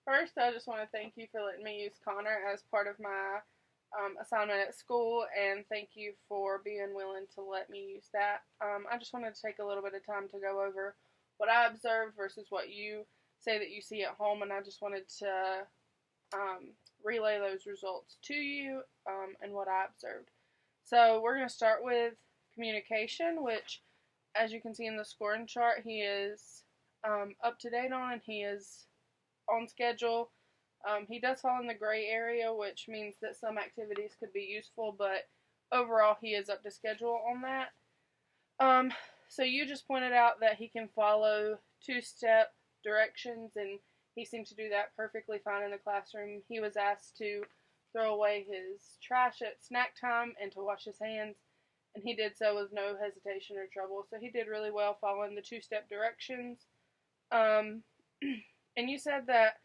First, I just want to thank you for letting me use Connor as part of my assignment at school, and thank you for being willing to let me use that. I just wanted to take a little bit of time to go over what I observed versus what you say that you see at home, and I just wanted to relay those results to you and what I observed. So we're going to start with communication, which, as you can see in the scoring chart, he is up to date on, and he is on schedule. He does fall in the gray area, which means that some activities could be useful, but overall he is up to schedule on that. So you just pointed out that he can follow two-step directions, and he seemed to do that perfectly fine in the classroom. He was asked to throw away his trash at snack time and to wash his hands, and he did so with no hesitation or trouble. So he did really well following the two-step directions. Um, and you said that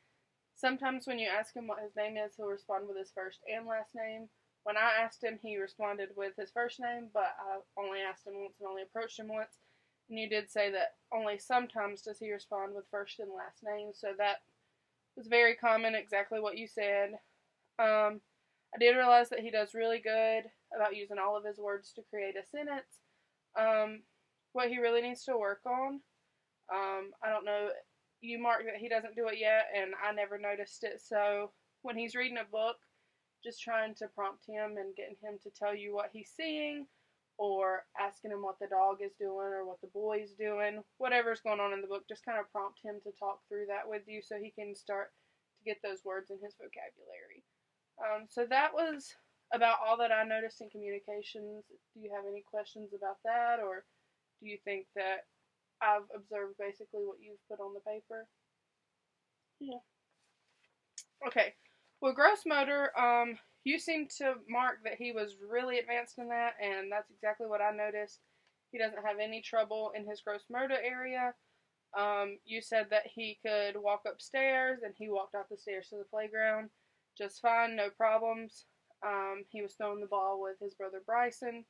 sometimes when you ask him what his name is, he'll respond with his first and last name. When I asked him, he responded with his first name, but I only asked him once and only approached him once. And you did say that only sometimes does he respond with first and last name, so that was very common, exactly what you said. I did realize that he does really good about using all of his words to create a sentence. What he really needs to work on, I don't know, you marked that he doesn't do it yet, and I never noticed it. So when he's reading a book, just trying to prompt him and getting him to tell you what he's seeing, or asking him what the dog is doing or what the boy's doing, whatever's going on in the book, just kind of prompt him to talk through that with you so he can start to get those words in his vocabulary. So that was about all that I noticed in communications. Do you have any questions about that, or do you think that I've observed basically what you've put on the paper? Yeah. Okay. Well, gross motor, you seem to mark that he was really advanced in that, and that's exactly what I noticed. He doesn't have any trouble in his gross motor area. You said that he could walk upstairs, and he walked out the stairs to the playground just fine, no problems. He was throwing the ball with his brother Bryson.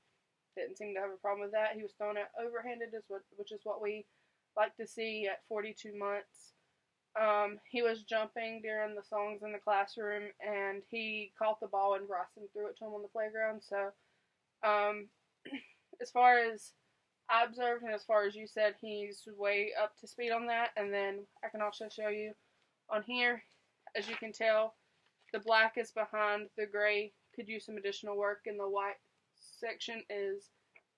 Didn't seem to have a problem with that. He was throwing it overhanded, which is what we like to see at 42 months. He was jumping during the songs in the classroom, and he caught the ball and Bryson threw it to him on the playground. So, um, as far as I observed and as far as you said, he's way up to speed on that. And then I can also show you on here, as you can tell, the black is behind the gray. Could use some additional work, and the white section is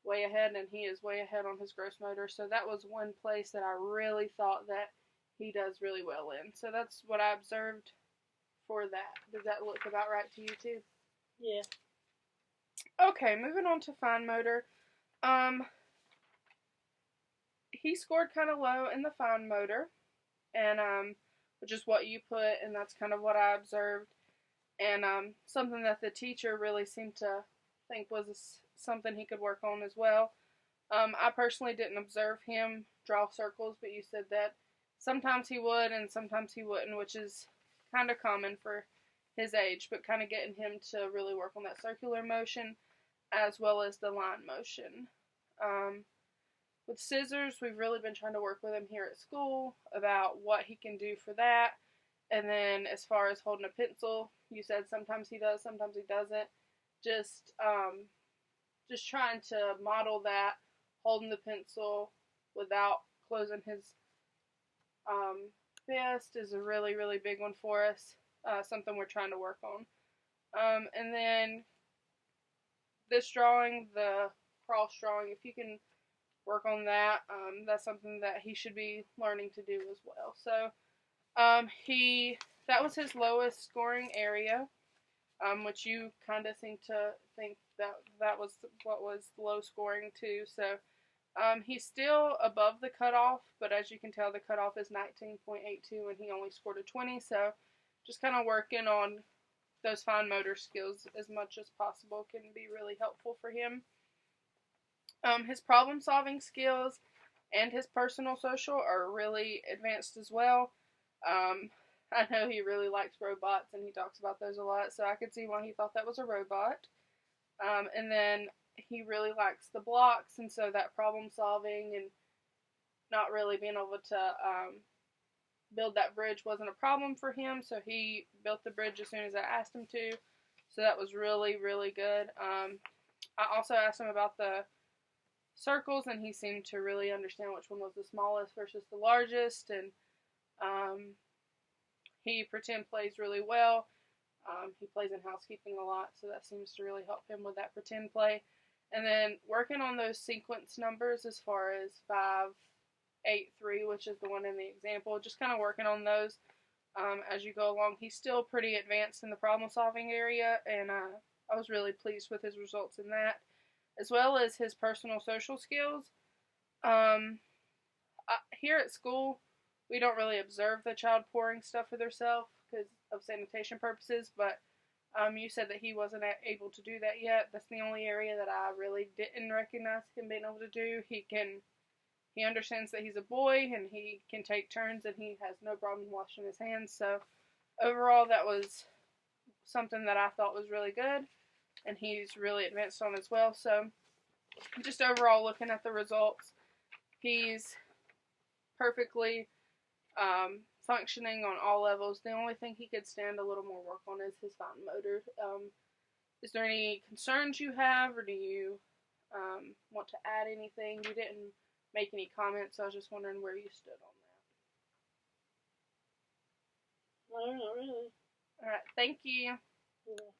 way ahead, and he is way ahead on his gross motor. So that was one place that I really thought that he does really well in. So that's what I observed for that. Does that look about right to you too? Yeah. Okay, moving on to fine motor. He scored kind of low in the fine motor, and which is what you put, and that's kind of what I observed. And something that the teacher really seemed to think was something he could work on as well. I personally didn't observe him draw circles, but you said that sometimes he would and sometimes he wouldn't, which is kind of common for his age, but kind of getting him to really work on that circular motion as well as the line motion. With scissors, we've really been trying to work with him here at school about what he can do for that. And then as far as holding a pencil, you said sometimes he does, sometimes he doesn't. Just trying to model that, holding the pencil without closing his fist is a really, really big one for us. Something we're trying to work on. And then this drawing, the cross drawing, if you can work on that, that's something that he should be learning to do as well. So that was his lowest scoring area, which you kind of seem to think that was what was low scoring too. So he's still above the cutoff, but as you can tell, the cutoff is 19.82, and he only scored a 20. So just kind of working on those fine motor skills as much as possible can be really helpful for him. His problem-solving skills and his personal social are really advanced as well. I know he really likes robots, and he talks about those a lot, so I could see why he thought that was a robot. And then he really likes the blocks, and so that problem-solving and not really being able to build that bridge wasn't a problem for him, so he built the bridge as soon as I asked him to. So that was really, really good. I also asked him about the circles, and he seemed to really understand which one was the smallest versus the largest, and he pretend plays really well. He plays in housekeeping a lot, so that seems to really help him with that pretend play. And then working on those sequence numbers as far as 5, 8, 3, which is the one in the example, just kind of working on those as you go along. He's still pretty advanced in the problem solving area, and I was really pleased with his results in that, as well as his personal social skills. Here at school, we don't really observe the child pouring stuff for themselves because of sanitation purposes, but you said that he wasn't able to do that yet. That's the only area that I really didn't recognize him being able to do. He understands that he's a boy and he can take turns and he has no problem washing his hands. So overall, that was something that I thought was really good, and he's really advanced on as well. So just overall looking at the results, he's perfectly functioning on all levels. The only thing he could stand a little more work on is his fine motor. Is there any concerns you have, or do you want to add anything? You didn't make any comments, so I was just wondering where you stood on that. No, not really. Alright, thank you. Yeah.